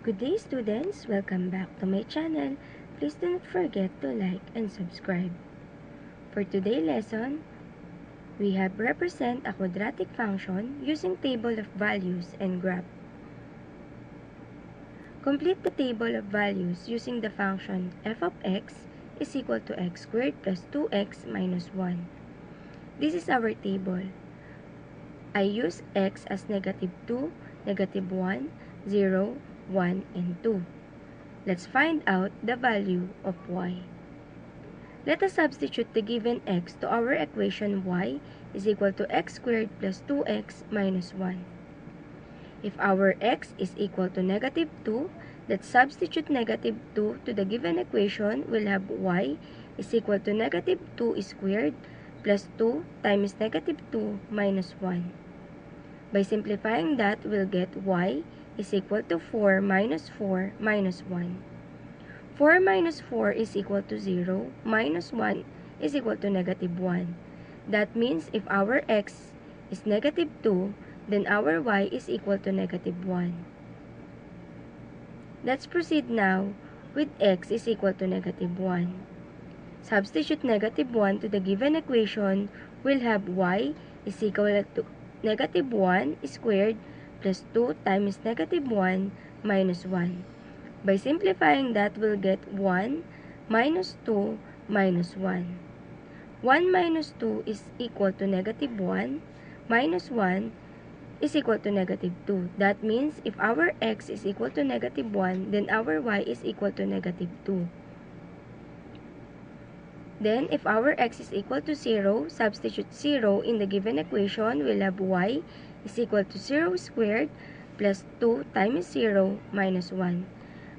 Good day, students! Welcome back to my channel. Please do not forget to like and subscribe. For today's lesson, we have represent a quadratic function using table of values and graph. Complete the table of values using the function f of x is equal to x squared plus 2x minus 1. This is our table. I use x as negative 2, negative 1, 0, 1, and 2. Let's find out the value of y. Let us substitute the given x to our equation y is equal to x squared plus 2x minus 1. If our x is equal to negative 2, let's substitute negative 2 to the given equation. We'll have y is equal to negative 2 squared plus 2 times negative 2 minus 1. By simplifying that, we'll get y is equal to 4 minus 4 minus 1. 4 minus 4 is equal to 0, minus 1 is equal to negative 1. That means if our x is negative 2, then our y is equal to negative 1. Let's proceed now with x is equal to negative 1. Substitute negative 1 to the given equation. We'll have y is equal to negative 1 squared plus 2 times negative 1 minus 1. By simplifying that, we'll get 1 minus 2 minus 1. 1 minus 2 is equal to negative 1 minus 1 is equal to negative 2. That means if our x is equal to negative 1, then our y is equal to negative 2. Then, if our x is equal to 0, substitute 0 in the given equation. We'll have y is equal to 0 squared plus 2 times 0 minus 1.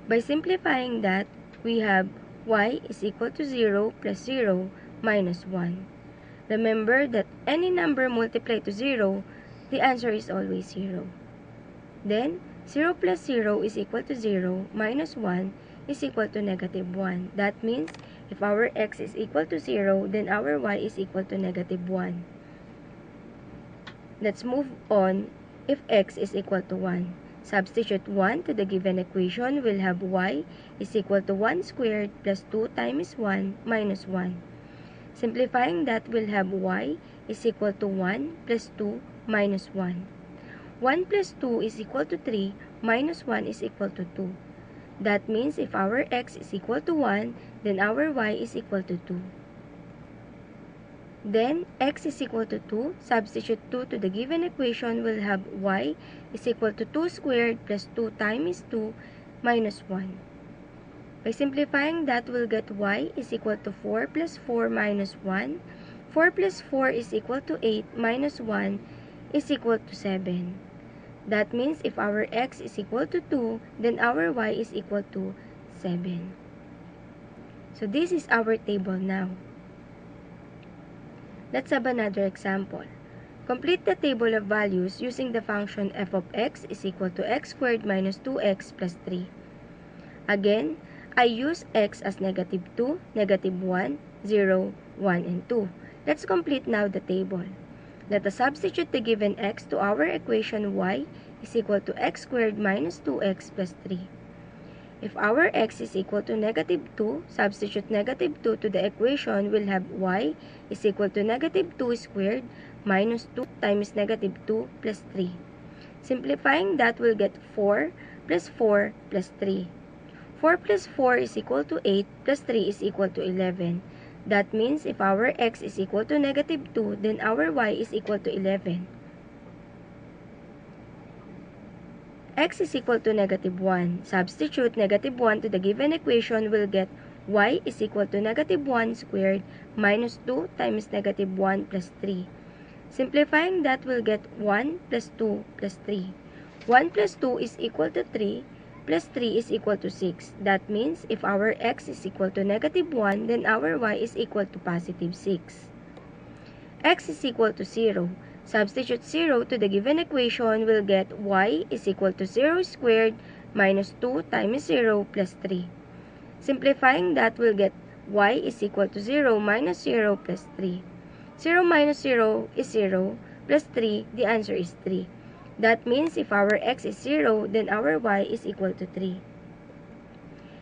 By simplifying that, we have y is equal to 0 plus 0 minus 1. Remember that any number multiplied to 0, the answer is always 0. Then, 0 plus 0 is equal to 0 minus 1 is equal to negative 1. That means if our x is equal to 0, then our y is equal to negative 1. Let's move on if x is equal to 1. Substitute 1 to the given equation. We'll have y is equal to 1 squared plus 2 times 1 minus 1. Simplifying that, we'll have y is equal to 1 plus 2 minus 1. 1 plus 2 is equal to 3 minus 1 is equal to 2. That means if our x is equal to 1, then our y is equal to 2. Then, x is equal to 2. Substitute 2 to the given equation. We'll have y is equal to 2 squared plus 2 times 2 minus 1. By simplifying that, we'll get y is equal to 4 plus 4 minus 1. 4 plus 4 is equal to 8 minus 1 is equal to 7. That means if our x is equal to 2, then our y is equal to 7. So this is our table now. Let's have another example. Complete the table of values using the function f of x is equal to x squared minus 2x plus 3. Again, I use x as negative 2, negative 1, 0, 1, and 2. Let's complete now the table. Let us substitute the given x to our equation y is equal to x squared minus 2x plus 3. If our x is equal to negative 2, substitute negative 2 to the equation. We'll have y is equal to negative 2 squared minus 2 times negative 2 plus 3. Simplifying that, we'll get 4 plus 4 plus 3. 4 plus 4 is equal to 8 plus 3 is equal to 11. That means if our x is equal to negative 2, then our y is equal to 11. X is equal to negative 1. Substitute negative 1 to the given equation. We'll get y is equal to negative 1 squared minus 2 times negative 1 plus 3. Simplifying that, we'll get 1 plus 2 plus 3. 1 plus 2 is equal to 3. Plus 3 is equal to 6. That means if our x is equal to negative 1, then our y is equal to positive 6. X is equal to 0. Substitute 0 to the given equation. We'll get y is equal to 0 squared minus 2 times 0 plus 3. Simplifying that, we'll get y is equal to 0 minus 0 plus 3. 0 minus 0 is 0 plus 3. The answer is 3. That means if our x is 0, then our y is equal to 3.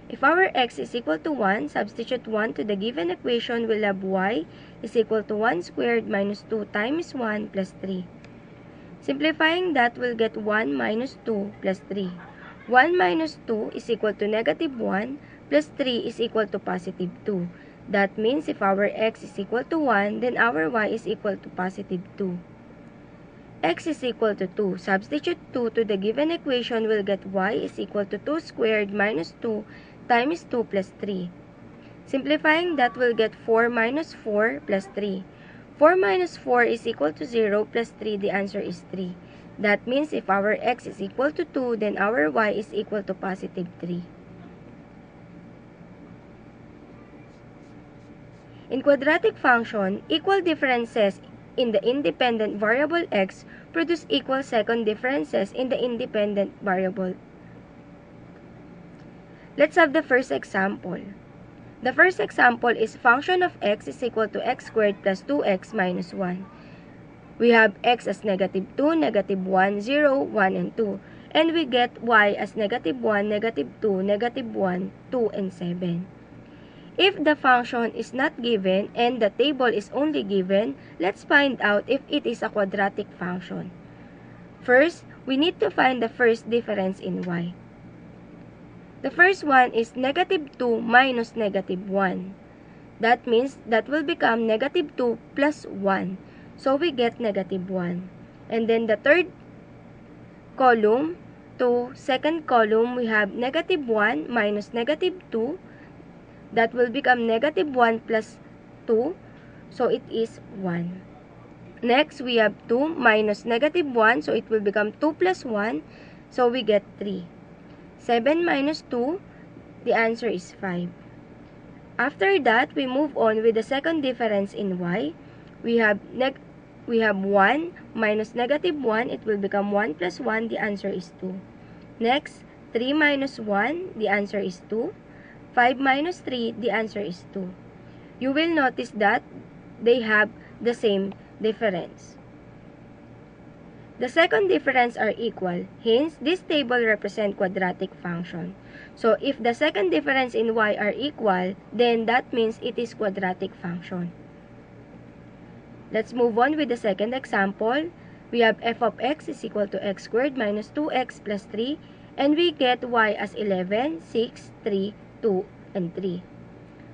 If our x is equal to 1, substitute 1 to the given equation, we'll have y is equal to 1 squared minus 2 times 1 plus 3. Simplifying that, we'll get 1 minus 2 plus 3. 1 minus 2 is equal to negative 1 plus 3 is equal to positive 2. That means if our x is equal to 1, then our y is equal to positive 2. X is equal to 2. Substitute 2 to the given equation, we'll get y is equal to 2 squared minus 2 times 2 plus 3. Simplifying that, we'll get 4 minus 4 plus 3. 4 minus 4 is equal to 0 plus 3. The answer is 3. That means if our x is equal to 2, then our y is equal to positive 3. In quadratic function, equal differences in the independent variable x produce equal second differences in the independent variable. Let's have the first example. The first example is function of x is equal to x squared plus 2x minus 1. We have x as negative 2, negative 1, 0, 1, and 2. And we get y as negative 1, negative 2, negative 1, 2, and 7. If the function is not given and the table is only given, let's find out if it is a quadratic function. First, we need to find the first difference in y. The first one is negative 2 minus negative 1. That means that will become negative 2 plus 1. So we get negative 1. And then the third column to second column, we have negative 1 minus negative 2. That will become negative 1 plus 2. So it is 1. Next, we have 2 minus negative 1. So it will become 2 plus 1. So we get 3. 7 minus 2, the answer is 5. After that, we move on with the second difference in y. We have 1 minus negative 1, it will become 1 plus 1, the answer is 2. Next, 3 minus 1, the answer is 2. 5 minus 3, the answer is 2. You will notice that they have the same difference. The second difference are equal. Hence, this table represents quadratic function. So, if the second difference in y are equal, then that means it is quadratic function. Let's move on with the second example. We have f of x is equal to x squared minus 2x plus 3. And we get y as 11, 6, 3, 2, and 3.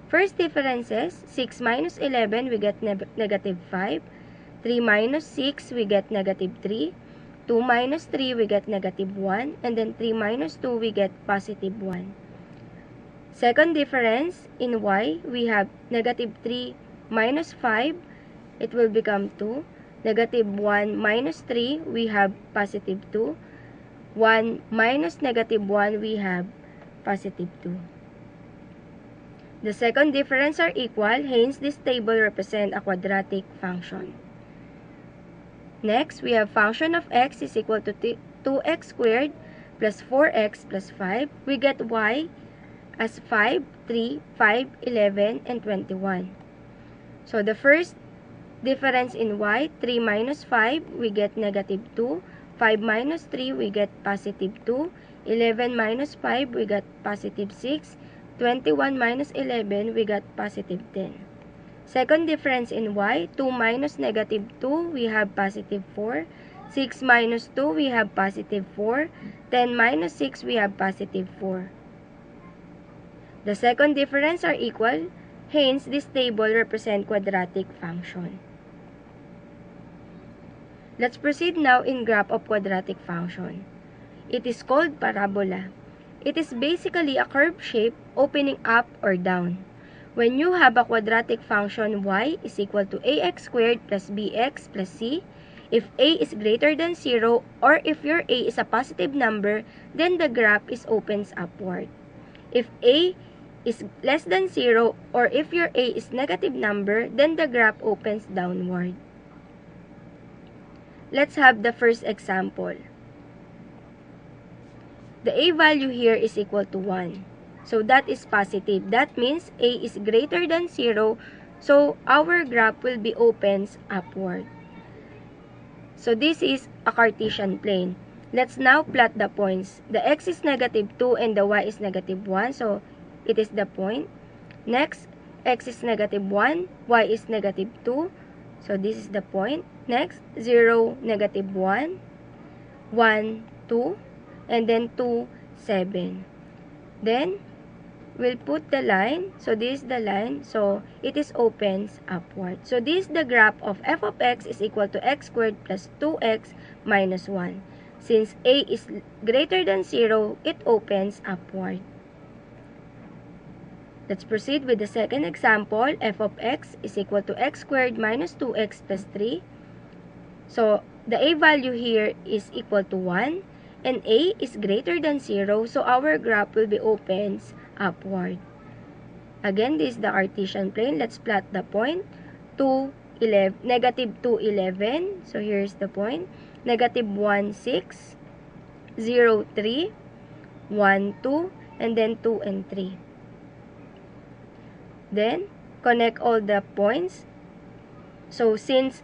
First differences, 6 minus 11, we get negative 5. 3 minus 6, we get negative 3. 2 minus 3, we get negative 1. And then 3 minus 2, we get positive 1. Second difference in y, we have negative 3 minus 5, it will become 2. Negative 1 minus 3, we have positive 2. 1 minus negative 1, we have positive 2. The second difference are equal, hence this table represents a quadratic function. Next, we have function of x is equal to 2x squared plus 4x plus 5. We get y as 5, 3, 5, 11, and 21. So, the first difference in y, 3 minus 5, we get negative 2. 5 minus 3, we get positive 2. 11 minus 5, we got positive 6. 21 minus 11, we got positive 10. Second difference in y, 2 minus negative 2, we have positive 4. 6 minus 2, we have positive 4. 10 minus 6, we have positive 4. The second difference are equal, hence this table represents quadratic function. Let's proceed now in graph of quadratic function. It is called parabola. It is basically a curved shape opening up or down. When you have a quadratic function y is equal to ax squared plus bx plus c, if a is greater than 0 or if your a is a positive number, then the graph is opens upward. If a is less than 0 or if your a is negative number, then the graph opens downward. Let's have the first example. The a value here is equal to 1. So that is positive. That means a is greater than 0. So our graph will be opens upward. So this is a Cartesian plane. Let's now plot the points. The x is negative 2 and the y is negative 1. So it is the point. Next, x is negative 1, y is negative 2. So this is the point. Next, 0, negative 1, 1, 2, and then 2, 7. Then, we'll put the line. So this is the line. So it is opens upward. So this is the graph of f of x is equal to x squared plus 2x minus 1. Since a is greater than 0, it opens upward. Let's proceed with the second example. F of x is equal to x squared minus 2x plus 3. So the a value here is equal to 1. And a is greater than 0. So our graph will be opens upward. Again, this is the Cartesian plane. Let's plot the point. Negative 2, 11. So here's the point. Negative 1, 6. 0, 3. 1, 2. And then 2 and 3. Then, connect all the points. So, since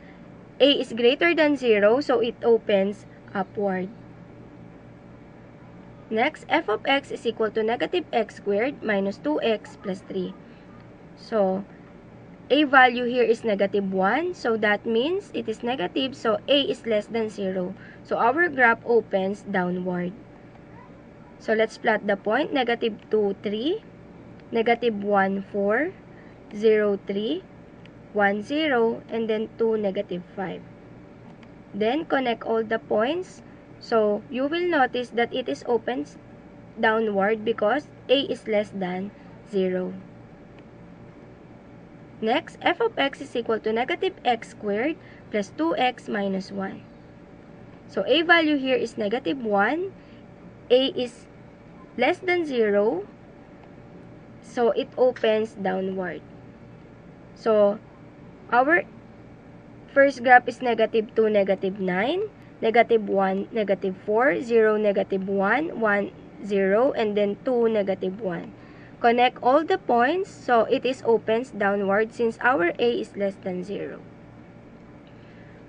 a is greater than 0, so it opens upward. Next, f of x is equal to negative x squared minus 2x plus 3. So, a value here is negative 1. So, that means it is negative. So, a is less than 0. So, our graph opens downward. So, let's plot the point. Negative 2, 3. Negative 1, 4. 0, 3. 1, 0. And then 2, negative 5. Then, connect all the points. So, you will notice that it is opens downward because a is less than 0. Next, f of x is equal to negative x squared plus 2x minus 1. So, a value here is negative 1. A is less than 0. So, it opens downward. So, our first graph is negative 2, negative 9. Negative 1, negative 4, 0, negative 1, 1, 0, and then 2, negative 1. Connect all the points, so it is opens downward since our a is less than 0.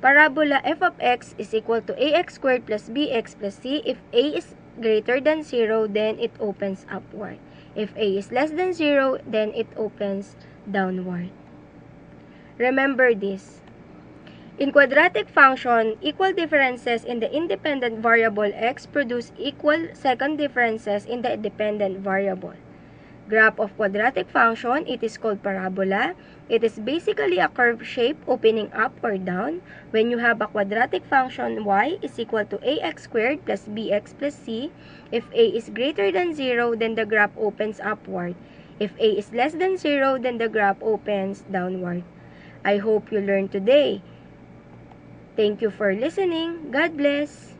Parabola f of x is equal to ax squared plus bx plus c. If a is greater than 0, then it opens upward. If a is less than 0, then it opens downward. Remember this. In quadratic function, equal differences in the independent variable x produce equal second differences in the dependent variable. Graph of quadratic function, it is called parabola. It is basically a curved shape opening up or down. When you have a quadratic function, y is equal to ax squared plus bx plus c. If a is greater than 0, then the graph opens upward. If a is less than 0, then the graph opens downward. I hope you learned today. Thank you for listening. God bless.